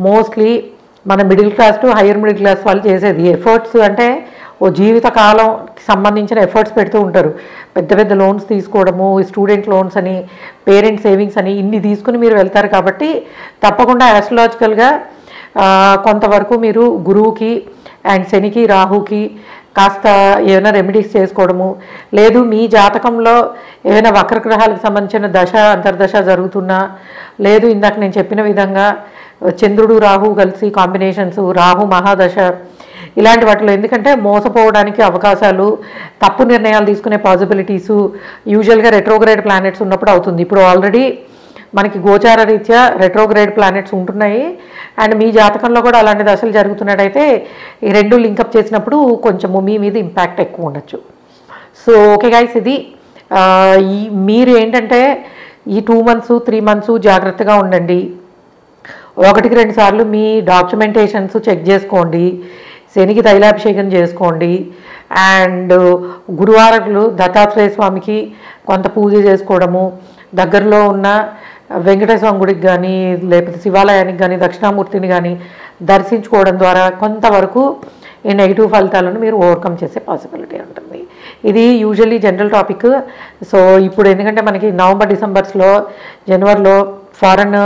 Mostly మన middle class to higher middle class వాళ్ళు చేసేది ఎఫర్ట్స్ అంటే ఓ జీవితకాలంకి సంబంధించిన ఎఫర్ట్స్ పెడుతూ ఉంటారు. పెద్ద పెద్ద లోన్స్ తీసుకోవడము, స్టూడెంట్ లోన్స్ అని, పేరెంట్ సేవింగ్స్ అని ఇన్ని తీసుకుని మీరు వెళ్తారు. కాబట్టి తప్పకుండా ఆస్ట్రాలజికల్గా కొంతవరకు మీరు గురువుకి అండ్ శనికి రాహుకి కాస్త ఏమైనా రెమెడీస్ చేసుకోవడము, లేదు మీ జాతకంలో ఏమైనా వక్రగ్రహాలకు సంబంధించిన దశ అంతర్దశ జరుగుతున్నా, లేదు ఇందాక నేను చెప్పిన విధంగా చంద్రుడు రాహు కలిసి కాంబినేషన్స్, రాహు మహాదశ, ఇలాంటి వాటిలో ఎందుకంటే మోసపోవడానికి అవకాశాలు, తప్పు నిర్ణయాలు తీసుకునే పాసిబిలిటీసు యూజువల్గా రెట్రోగ్రేడ్ ప్లానెట్స్ ఉన్నప్పుడు అవుతుంది. ఇప్పుడు ఆల్రెడీ మనకి గోచార రీత్యా రెట్రోగ్రేడ్ ప్లానెట్స్ ఉంటున్నాయి అండ్ మీ జాతకంలో కూడా అలాంటి దశలు జరుగుతున్నట్టయితే ఈ రెండు లింకప్ చేసినప్పుడు కొంచెము మీ మీద ఇంపాక్ట్ ఎక్కువ ఉండొచ్చు. సో ఓకే గైస్, ఇది మీరు ఏంటంటే ఈ 2 months 3 months జాగ్రత్తగా ఉండండి. 1-2 సార్లు మీ డాక్యుమెంటేషన్స్ చెక్ చేసుకోండి, శనికి తైలాభిషేకం చేసుకోండి అండ్ గురువారాలు దత్తాత్రేయ స్వామికి కొంత పూజ చేసుకోవడము, దగ్గరలో ఉన్న వెంకటేశ్వర స్వామి గుడికి కానీ లేకపోతే శివాలయానికి కానీ దక్షిణామూర్తిని కానీ దర్శించుకోవడం ద్వారా కొంతవరకు ఈ నెగిటివ్ ఫలితాలను మీరు ఓవర్కమ్ చేసే పాసిబిలిటీ ఉంటుంది. ఇది యూజువల్లీ జనరల్ టాపిక్. సో ఇప్పుడు ఎందుకంటే మనకి నవంబర్ డిసెంబర్స్లో జనవరిలో ఫారెన్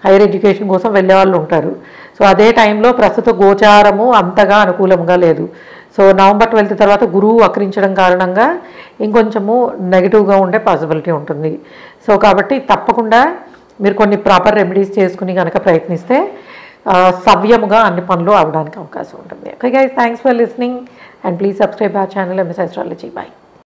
హైయర్ ఎడ్యుకేషన్ కోసం వెళ్ళే వాళ్ళు ఉంటారు. సో అదే టైంలో ప్రస్తుత గోచారము అంతగా అనుకూలంగా లేదు. సో నవంబర్ 12 తర్వాత గురువు వక్రించడం కారణంగా ఇంకొంచెము నెగిటివ్గా ఉండే పాసిబిలిటీ ఉంటుంది. సో కాబట్టి తప్పకుండా మీరు కొన్ని ప్రాపర్ రెమెడీస్ చేసుకుని కనుక ప్రయత్నిస్తే సవ్యముగా అన్ని పనులు అవడానికి అవకాశం ఉంటుంది. Okay guys, thanks for listening and please subscribe our channel MS Astrology. Bye.